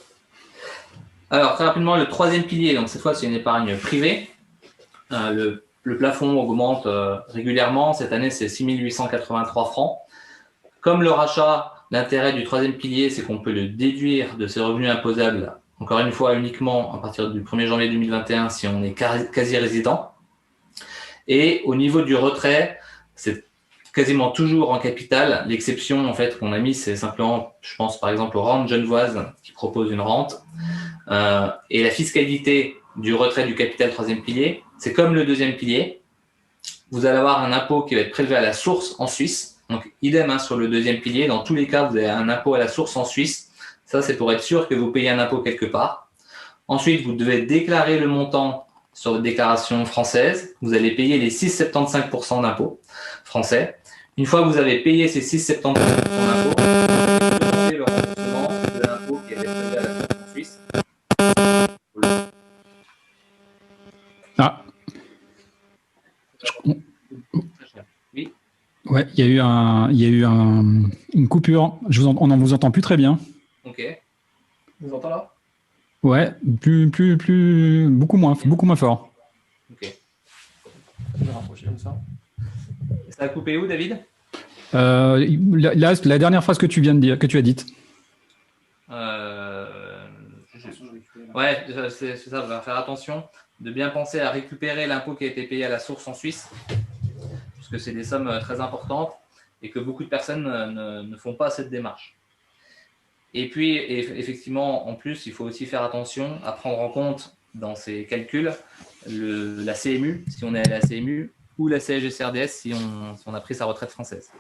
Alors, très rapidement, le troisième pilier, donc cette fois, c'est une épargne privée. Le plafond augmente régulièrement. Cette année, c'est 6 883 francs. Comme le rachat, l'intérêt du troisième pilier, c'est qu'on peut le déduire de ses revenus imposables, encore une fois, uniquement à partir du 1er janvier 2021, si on est quasi-résident. Et au niveau du retrait, c'est quasiment toujours en capital. L'exception, en fait, qu'on a mis, c'est simplement, je pense par exemple aux rentes genevoises qui proposent une rente. Et la fiscalité du retrait du capital troisième pilier, c'est comme le deuxième pilier. Vous allez avoir un impôt qui va être prélevé à la source en Suisse. Donc, idem sur le deuxième pilier. Dans tous les cas, vous avez un impôt à la source en Suisse. Ça, c'est pour être sûr que vous payez un impôt quelque part. Ensuite, vous devez déclarer le montant sur votre déclaration française. Vous allez payer les 6,75% d'impôt français. Une fois que vous avez payé ces 6,75% d'impôt, vous demandez le remboursement de l'impôt qui a été prélevé à la source en Suisse. Ah. Oui. Ouais, il y a eu une coupure. On n'en vous entend plus très bien. Ok. Vous entendez là? Ouais, beaucoup moins fort. Ok. Je vais rapprocher comme ça. Ça a coupé où, David? La dernière phrase que tu viens de dire, que tu as dite. Ouais, c'est ça, on va faire attention de bien penser à récupérer l'impôt qui a été payé à la source en Suisse, puisque c'est des sommes très importantes et que beaucoup de personnes ne font pas cette démarche. Et puis, effectivement, en plus, il faut aussi faire attention à prendre en compte dans ces calculs la CMU, si on est à la CMU, ou la CSG-CRDS, si on a pris sa retraite française.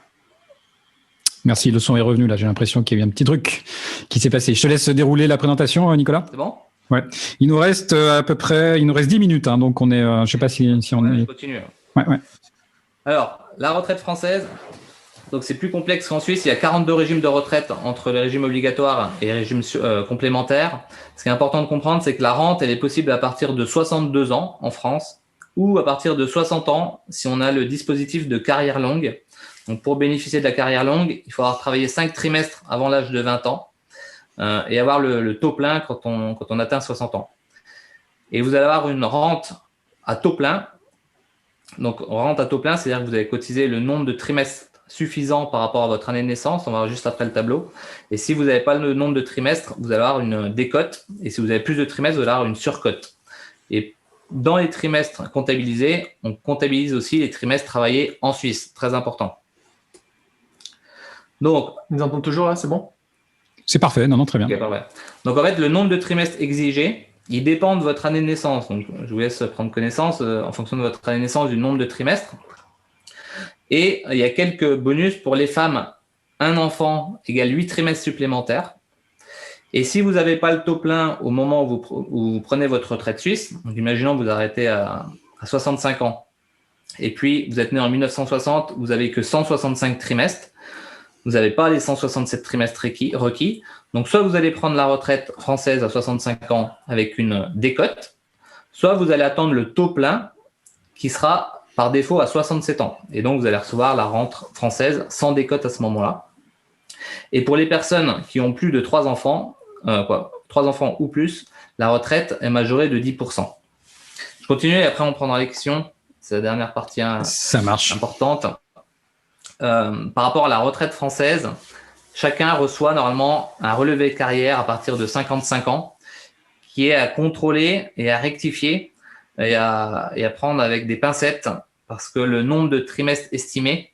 Merci, le son est revenu là. J'ai l'impression qu'il y a eu un petit truc qui s'est passé. Je te laisse dérouler la présentation, Nicolas. C'est bon? Ouais. Il nous reste à peu près, 10 minutes, hein, donc on est, je sais pas si on est. Je continue. Ouais. Alors, la retraite française, donc c'est plus complexe qu'en Suisse. Il y a 42 régimes de retraite entre les régimes obligatoires et les régimes complémentaires. Ce qui est important de comprendre, c'est que la rente, elle est possible à partir de 62 ans en France ou à partir de 60 ans si on a le dispositif de carrière longue. Donc, pour bénéficier de la carrière longue, il faut avoir travaillé 5 trimestres avant l'âge de 20 ans et avoir le taux plein quand on atteint 60 ans. Et vous allez avoir une rente à taux plein. Donc, rente à taux plein, c'est-à-dire que vous avez cotisé le nombre de trimestres suffisant par rapport à votre année de naissance. On va voir juste après le tableau. Et si vous n'avez pas le nombre de trimestres, vous allez avoir une décote. Et si vous avez plus de trimestres, vous allez avoir une surcote. Et dans les trimestres comptabilisés, on comptabilise aussi les trimestres travaillés en Suisse. Très important. Donc, nous entendons toujours là, c'est bon? C'est parfait, non, très bien. Okay, parfait. Donc, en fait, le nombre de trimestres exigés, il dépend de votre année de naissance. Donc, je vous laisse prendre connaissance en fonction de votre année de naissance du nombre de trimestres. Et il y a quelques bonus pour les femmes. Un enfant égale 8 trimestres supplémentaires. Et si vous n'avez pas le taux plein au moment où vous prenez votre retraite suisse, donc imaginons que vous arrêtez à 65 ans, et puis vous êtes né en 1960, vous n'avez que 165 trimestres, vous n'avez pas les 167 trimestres requis. Donc, soit vous allez prendre la retraite française à 65 ans avec une décote, soit vous allez attendre le taux plein qui sera par défaut à 67 ans. Et donc, vous allez recevoir la rente française sans décote à ce moment-là. Et pour les personnes qui ont plus de 3 enfants, 3 enfants ou plus, la retraite est majorée de 10%. Je continue et après on prendra les questions. C'est la dernière partie importante. Par rapport à la retraite française, chacun reçoit normalement un relevé de carrière à partir de 55 ans qui est à contrôler et à rectifier et à prendre avec des pincettes parce que le nombre de trimestres estimés,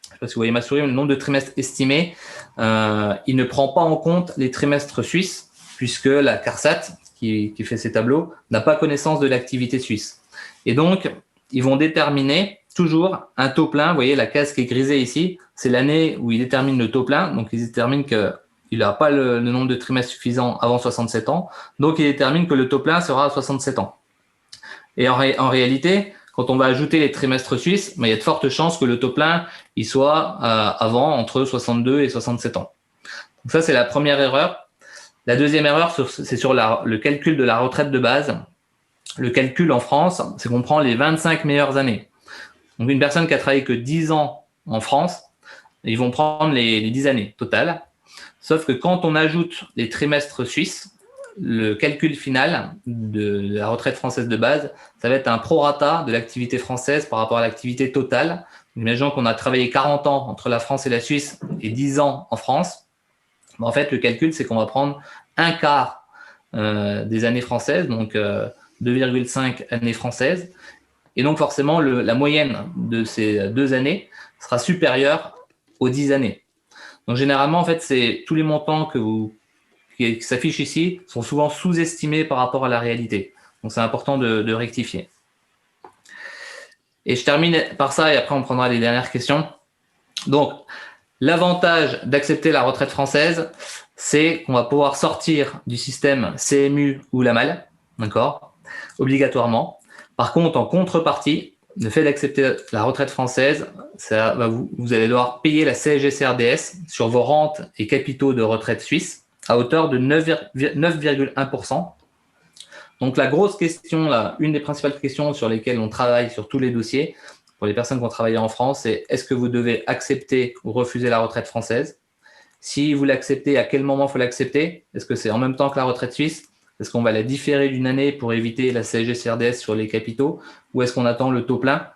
je ne sais pas si vous voyez ma souris, mais le nombre de trimestres estimés, il ne prend pas en compte les trimestres suisses puisque la CARSAT, qui fait ces tableaux, n'a pas connaissance de l'activité suisse. Et donc, ils vont déterminer toujours un taux plein. Vous voyez, la case qui est grisée ici, c'est l'année où ils déterminent le taux plein. Donc, ils déterminent qu'il n'a pas le nombre de trimestres suffisant avant 67 ans. Donc, ils déterminent que le taux plein sera à 67 ans. Et en réalité, quand on va ajouter les trimestres suisses, il y a de fortes chances que le taux plein il soit avant entre 62 et 67 ans. Donc, ça, c'est la première erreur. La deuxième erreur, c'est sur le calcul de la retraite de base. Le calcul en France, c'est qu'on prend les 25 meilleures années. Donc, une personne qui a travaillé que 10 ans en France, ils vont prendre les 10 années totales. Sauf que quand on ajoute les trimestres suisses, le calcul final de la retraite française de base, ça va être un prorata de l'activité française par rapport à l'activité totale. Imaginons qu'on a travaillé 40 ans entre la France et la Suisse et 10 ans en France. En fait, le calcul, c'est qu'on va prendre un quart des années françaises, donc 2,5 années françaises. Et donc, forcément, la moyenne de ces 2 années sera supérieure aux 10 années. Donc, généralement, en fait, c'est tous les montants qui s'affichent ici sont souvent sous-estimés par rapport à la réalité. Donc, c'est important de rectifier. Et je termine par ça et après, on prendra les dernières questions. Donc, l'avantage d'accepter la retraite française, c'est qu'on va pouvoir sortir du système CMU ou la MAL, d'accord, obligatoirement. Par contre, en contrepartie, le fait d'accepter la retraite française, vous allez devoir payer la CSG-CRDS sur vos rentes et capitaux de retraite suisse à hauteur de 9,1%. Donc, la grosse question, une des principales questions sur lesquelles on travaille sur tous les dossiers, pour les personnes qui ont travaillé en France, c'est est-ce que vous devez accepter ou refuser la retraite française? Si vous l'acceptez, à quel moment il faut l'accepter? Est-ce que c'est en même temps que la retraite suisse? Est-ce qu'on va la différer d'une année pour éviter la CSG-CRDS sur les capitaux? Ou est-ce qu'on attend le taux plein?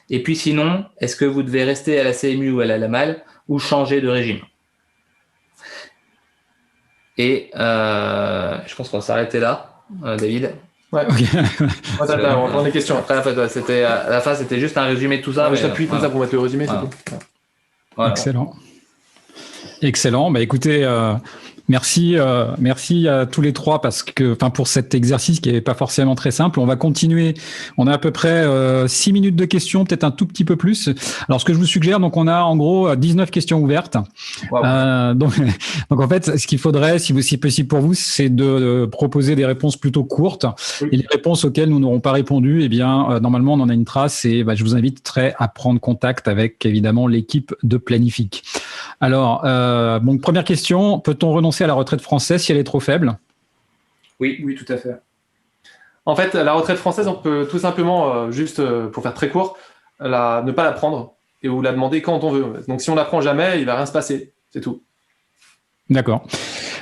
Et puis sinon, est-ce que vous devez rester à la CMU ou à la MAL ou changer de régime? Et je pense qu'on va s'arrêter là, David. Ouais. Okay. On prend des questions. Après, en fait, à la fin, c'était juste un résumé de tout ça. Je t'appuie comme ça pour mettre le résumé. Voilà. Excellent. Excellent. Bah, écoutez, Merci à tous les trois pour cet exercice qui n'est pas forcément très simple. On va continuer. On a à peu près 6 minutes de questions, peut-être un tout petit peu plus. Alors, ce que je vous suggère, donc on a en gros 19 questions ouvertes. Wow. Donc en fait, ce qu'il faudrait, si possible pour vous, c'est de proposer des réponses plutôt courtes. Oui. Et les réponses auxquelles nous n'aurons pas répondu, normalement, on en a une trace et je vous inviterai à prendre contact avec évidemment l'équipe de Planific. Alors, première question, peut-on renoncer à la retraite française si elle est trop faible ? Oui, tout à fait. En fait, la retraite française, on peut tout simplement, pour faire très court, ne pas la prendre ou la demander quand on veut. Donc, si on la prend jamais, il va rien se passer. C'est tout. D'accord.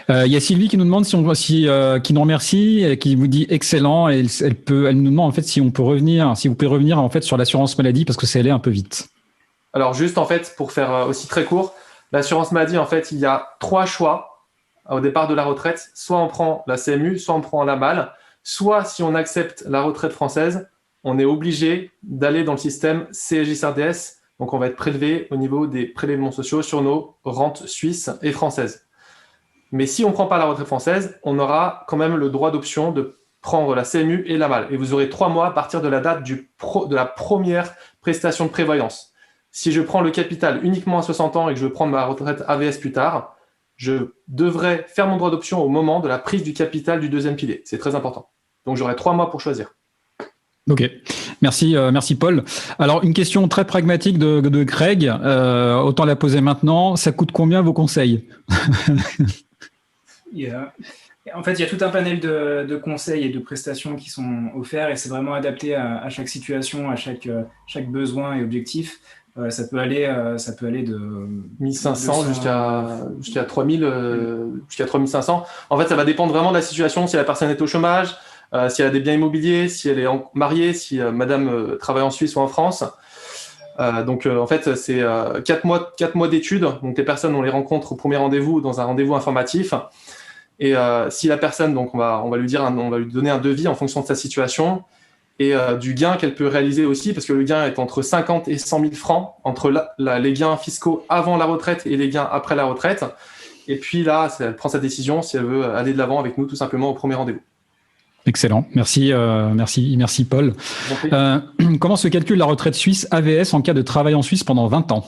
Il y a Sylvie qui nous demande qui nous remercie et qui vous dit excellent. Et elle nous demande en fait si vous pouvez revenir en fait sur l'assurance maladie parce que c'est allé un peu vite. Alors, juste en fait, pour faire aussi très court, l'assurance maladie, en fait, il y a 3 choix au départ de la retraite. Soit on prend la CMU, soit on prend la MAL. Soit, si on accepte la retraite française, on est obligé d'aller dans le système CSG-CRDS. Donc, on va être prélevé au niveau des prélèvements sociaux sur nos rentes suisses et françaises. Mais si on ne prend pas la retraite française, on aura quand même le droit d'option de prendre la CMU et la MAL. Et vous aurez 3 mois à partir de la date de la première prestation de prévoyance. Si je prends le capital uniquement à 60 ans et que je veux prendre ma retraite AVS plus tard, je devrais faire mon droit d'option au moment de la prise du capital du deuxième pilier. C'est très important. Donc, j'aurai 3 mois pour choisir. Ok, merci Paul. Alors, une question très pragmatique de Craig, autant la poser maintenant. Ça coûte combien vos conseils ? En fait, il y a tout un panel de conseils et de prestations qui sont offerts et c'est vraiment adapté à chaque situation, à chaque besoin et objectif. Ça peut aller de 1500 jusqu'à 3000, jusqu'à 3500. En fait, ça va dépendre vraiment de la situation. Si la personne est au chômage, si elle a des biens immobiliers, si elle est mariée, si madame travaille en Suisse ou en France. En fait, c'est 4 mois d'études. Donc, les personnes, on les rencontre au premier rendez-vous dans un rendez-vous informatif. Et si la personne, donc on va lui donner un devis en fonction de sa situation et du gain qu'elle peut réaliser aussi, parce que le gain est entre 50 et 100 000 francs, entre les gains fiscaux avant la retraite et les gains après la retraite. Et puis là, elle prend sa décision si elle veut aller de l'avant avec nous, tout simplement au premier rendez-vous. Excellent, merci Paul. Comment se calcule la retraite suisse AVS en cas de travail en Suisse pendant 20 ans ?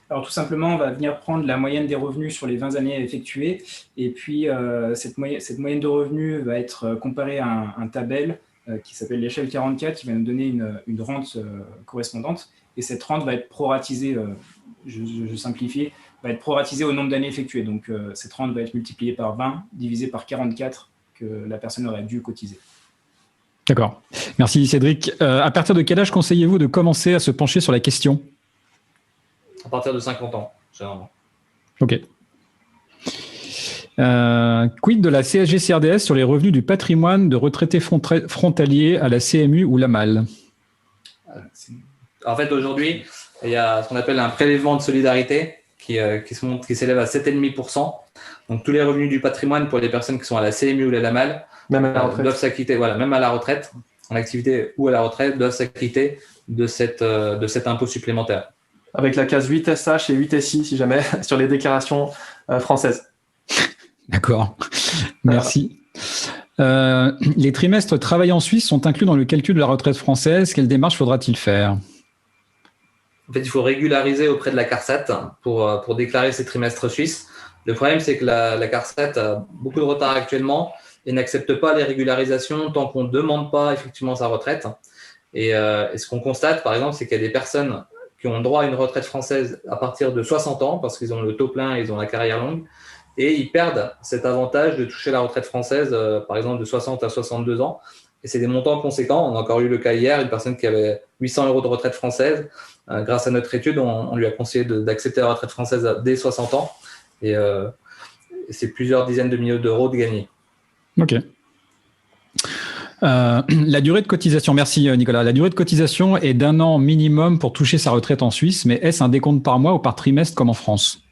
Alors tout simplement, on va venir prendre la moyenne des revenus sur les 20 années effectuées et puis cette moyenne de revenus va être comparée à un tabel qui s'appelle l'échelle 44 qui va nous donner une rente correspondante et cette rente va être proratisée, je simplifie, va être proratisée au nombre d'années effectuées. Donc cette rente va être multipliée par 20 divisée par 44 que la personne aurait dû cotiser. D'accord, merci Cédric. À partir de quel âge conseillez-vous de commencer à se pencher sur la question ? À partir de 50 ans, généralement. Ok. Quid de la CSG-CRDS sur les revenus du patrimoine de retraités frontaliers à la CMU ou la MAL ? En fait, aujourd'hui, il y a ce qu'on appelle un prélèvement de solidarité qui s'élève à 7,5%. Donc, tous les revenus du patrimoine pour les personnes qui sont à la CMU ou à la MAL doivent s'acquitter, même à la retraite, en activité ou à la retraite, doivent s'acquitter de cet impôt supplémentaire. Avec la case 8SH et 8SI, si jamais, sur les déclarations françaises. D'accord, merci. Les trimestres travaillés en Suisse sont inclus dans le calcul de la retraite française. Quelle démarche faudra-t-il faire ? En fait, il faut régulariser auprès de la CARSAT pour déclarer ces trimestres suisses. Le problème, c'est que la CARSAT a beaucoup de retard actuellement et n'accepte pas les régularisations tant qu'on ne demande pas effectivement sa retraite. Et ce qu'on constate, par exemple, c'est qu'il y a des personnes qui ont droit à une retraite française à partir de 60 ans parce qu'ils ont le taux plein et ils ont la carrière longue et ils perdent cet avantage de toucher la retraite française, par exemple de 60 à 62 ans. Et c'est des montants conséquents. On a encore eu le cas hier, une personne qui avait 800 € de retraite française. Grâce à notre étude, on lui a conseillé d'accepter la retraite française dès 60 ans. Et c'est plusieurs dizaines de milliers d'euros de gagner. Ok. La durée de cotisation, merci Nicolas. La durée de cotisation est d'1 an minimum pour toucher sa retraite en Suisse, mais est-ce un décompte par mois ou par trimestre comme en France ?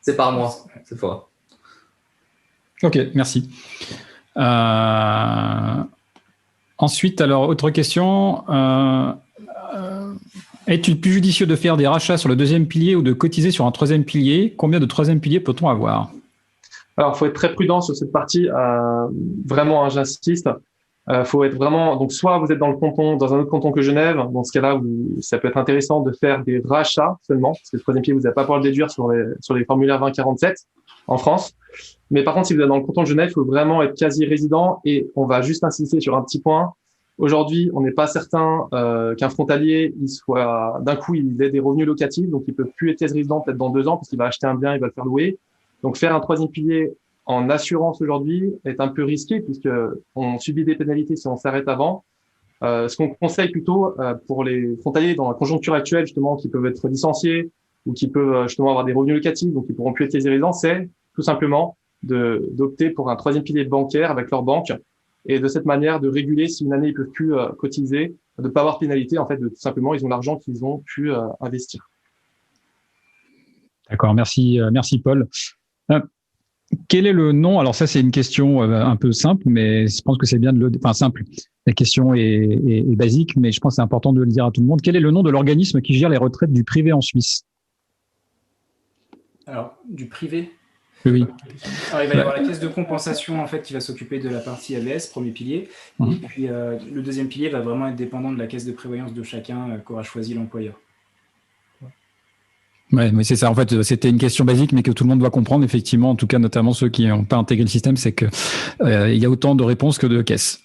C'est par mois, cette fois. Ok, merci. Ensuite, alors, autre question. Est-il plus judicieux de faire des rachats sur le deuxième pilier ou de cotiser sur un troisième pilier? Combien de troisième piliers peut-on avoir? Alors, il faut être très prudent sur cette partie. Vraiment, j'insiste. Faut être vraiment. Donc, soit vous êtes dans un autre canton que Genève. Dans ce cas-là, ça peut être intéressant de faire des rachats seulement, parce que le troisième pilier, vous n'allez pas pouvoir le déduire sur les formulaires 2047 en France. Mais par contre, si vous êtes dans le canton de Genève, il faut vraiment être quasi résident. Et on va juste insister sur un petit point. Aujourd'hui, on n'est pas certain qu'un frontalier, d'un coup, il ait des revenus locatifs, donc il peut plus être quasi résident peut-être dans 2 ans parce qu'il va acheter un bien, il va le faire louer. Donc, faire un troisième pilier en assurance aujourd'hui est un peu risqué puisque on subit des pénalités si on s'arrête avant. Ce qu'on conseille plutôt pour les frontaliers dans la conjoncture actuelle, justement, qui peuvent être licenciés ou qui peuvent justement avoir des revenus locatifs, donc ils pourront plus être quasi résidents, c'est tout simplement d'opter pour un troisième pilier bancaire avec leur banque et de cette manière de réguler si une année ils peuvent plus cotiser, de pas avoir de pénalité, en fait, tout simplement ils ont l'argent qu'ils ont pu investir. D'accord, merci Paul. Quel est le nom? Alors ça, c'est une question un peu simple, mais je pense que c'est bien simple. La question est basique, mais je pense que c'est important de le dire à tout le monde. Quel est le nom de l'organisme qui gère les retraites du privé en Suisse? Alors, du privé? Oui. Alors, il va y avoir la caisse de compensation en fait qui va s'occuper de la partie AVS, premier pilier, et puis le deuxième pilier va vraiment être dépendant de la caisse de prévoyance de chacun qu'aura choisi l'employeur. Ouais, mais c'est ça. En fait, c'était une question basique, mais que tout le monde doit comprendre, effectivement. En tout cas, notamment ceux qui n'ont pas intégré le système, c'est que il y a autant de réponses que de caisses.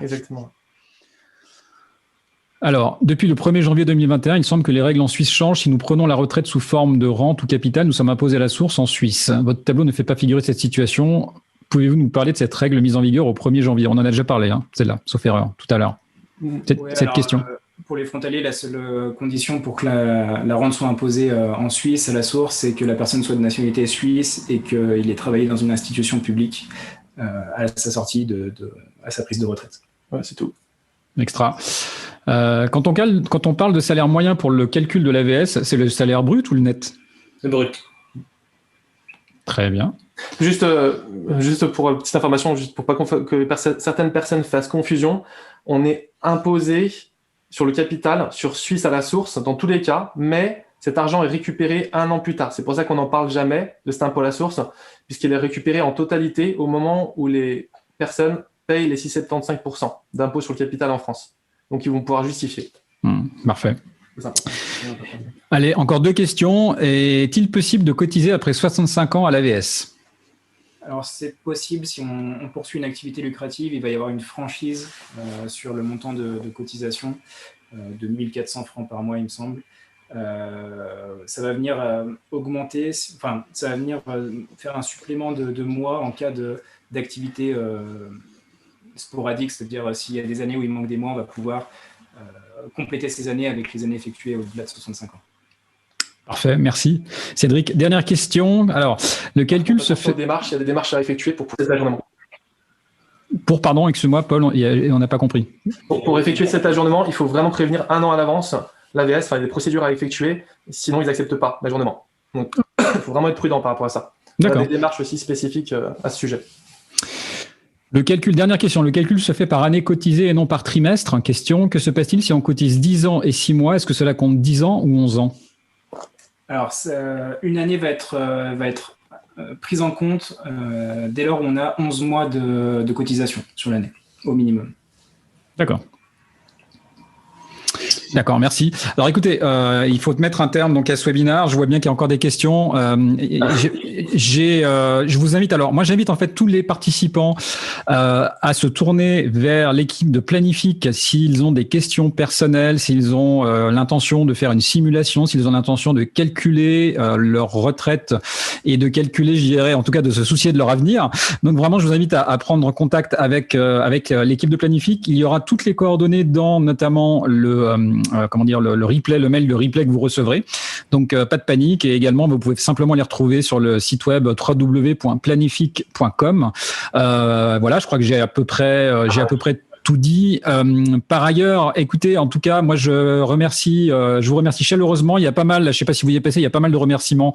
Exactement. Alors, depuis le 1er janvier 2021, il semble que les règles en Suisse changent. Si nous prenons la retraite sous forme de rente ou capital, nous sommes imposés à la source en Suisse. Votre tableau ne fait pas figurer cette situation. Pouvez-vous nous parler de cette règle mise en vigueur au 1er janvier? On en a déjà parlé, celle-là, sauf erreur, tout à l'heure. Cette question. Pour les frontaliers, la seule condition pour que la rente soit imposée en Suisse à la source, c'est que la personne soit de nationalité suisse et qu'il ait travaillé dans une institution publique à sa sortie, à sa prise de retraite. Ouais, c'est tout. Extra. Quand on parle de salaire moyen pour le calcul de l'AVS, c'est le salaire brut ou le net? Le brut. Très bien. Juste pour une petite information, juste pour pas que certaines personnes fassent confusion, on est imposé sur le capital, sur Suisse à la source, dans tous les cas, mais cet argent est récupéré 1 an plus tard. C'est pour ça qu'on n'en parle jamais de cet impôt à la source, puisqu'il est récupéré en totalité au moment où les personnes payent les 6,75% d'impôt sur le capital en France. Donc, ils vont pouvoir justifier. Parfait. Allez, encore 2 questions. Est-il possible de cotiser après 65 ans à l'AVS? Alors, c'est possible si on poursuit une activité lucrative. Il va y avoir une franchise sur le montant de cotisation de 1 400 francs par mois, il me semble. Ça va venir augmenter, ça va venir faire un supplément de mois en cas d'activité sporadique, c'est-à-dire s'il y a des années où il manque des mois, on va pouvoir compléter ces années avec les années effectuées au-delà de 65 ans. Parfait, merci. Cédric, dernière question. Alors, le calcul se fait... Il y a des démarches à effectuer pour cet ajournement. Pardon, excuse-moi, Paul, on n'a pas compris. Pour effectuer cet ajournement, il faut vraiment prévenir 1 an à l'avance l'AVS, il y a des procédures à effectuer, sinon ils n'acceptent pas l'ajournement. Donc, il faut vraiment être prudent par rapport à ça. Il y a des démarches aussi spécifiques à ce sujet. Dernière question, le calcul se fait par année cotisée et non par trimestre. Question, que se passe-t-il si on cotise 10 ans et 6 mois? Est-ce que cela compte 10 ans ou 11 ans? Alors, une année va être prise en compte dès lors où on a 11 mois de cotisation sur l'année, au minimum. D'accord, merci. Alors écoutez, il faut mettre un terme donc à ce webinaire. Je vois bien qu'il y a encore des questions. Je vous invite, alors moi j'invite en fait tous les participants à se tourner vers l'équipe de Planific s'ils ont des questions personnelles, s'ils ont l'intention de faire une simulation, s'ils ont l'intention de calculer leur retraite et de calculer, je dirais, en tout cas de se soucier de leur avenir. Donc vraiment, je vous invite à prendre contact avec l'équipe de Planific. Il y aura toutes les coordonnées dans notamment le replay, le mail de replay que vous recevrez. Donc, pas de panique. Et également, vous pouvez simplement les retrouver sur le site web www.planific.com. Voilà, je crois que j'ai à peu près tout dit. Par ailleurs, écoutez, en tout cas, moi je vous remercie chaleureusement. Il y a pas mal, je ne sais pas si vous y êtes passé, il y a pas mal de remerciements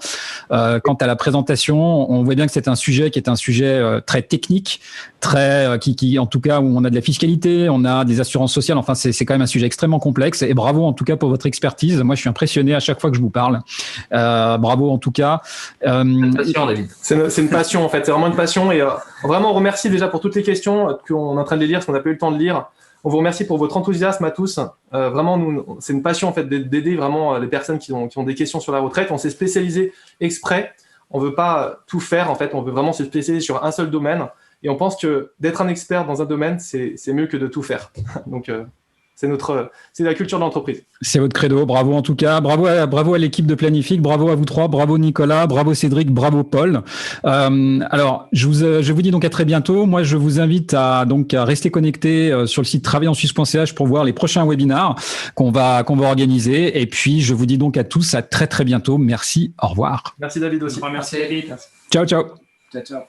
quant à la présentation. On voit bien que c'est un sujet qui est un sujet très technique, qui en tout cas où on a de la fiscalité, on a des assurances sociales. Enfin, c'est quand même un sujet extrêmement complexe. Et bravo en tout cas pour votre expertise. Moi, je suis impressionné à chaque fois que je vous parle. Bravo en tout cas. C'est une passion, David. C'est une passion en fait. C'est vraiment une passion et vraiment on remercie déjà pour toutes les questions qu'on est en train de les lire parce qu'on n'a pas eu le temps de lire. On vous remercie pour votre enthousiasme à tous. Vraiment, c'est une passion en fait d'aider vraiment les personnes qui ont des questions sur la retraite. On s'est spécialisé exprès. On veut pas tout faire en fait. On veut vraiment se spécialiser sur un seul domaine. Et on pense que d'être un expert dans un domaine, c'est mieux que de tout faire. Donc, c'est la culture de l'entreprise. C'est votre credo. Bravo en tout cas. Bravo à l'équipe de Planific. Bravo à vous trois. Bravo Nicolas. Bravo Cédric. Bravo Paul. Alors, je vous dis donc à très bientôt. Moi, je vous invite à rester connecté sur le site travaillensuisse.ch pour voir les prochains webinars qu'on va organiser. Et puis, je vous dis donc à tous à très très bientôt. Merci. Au revoir. Merci David aussi. Merci David. Ciao, ciao. Ciao, ciao.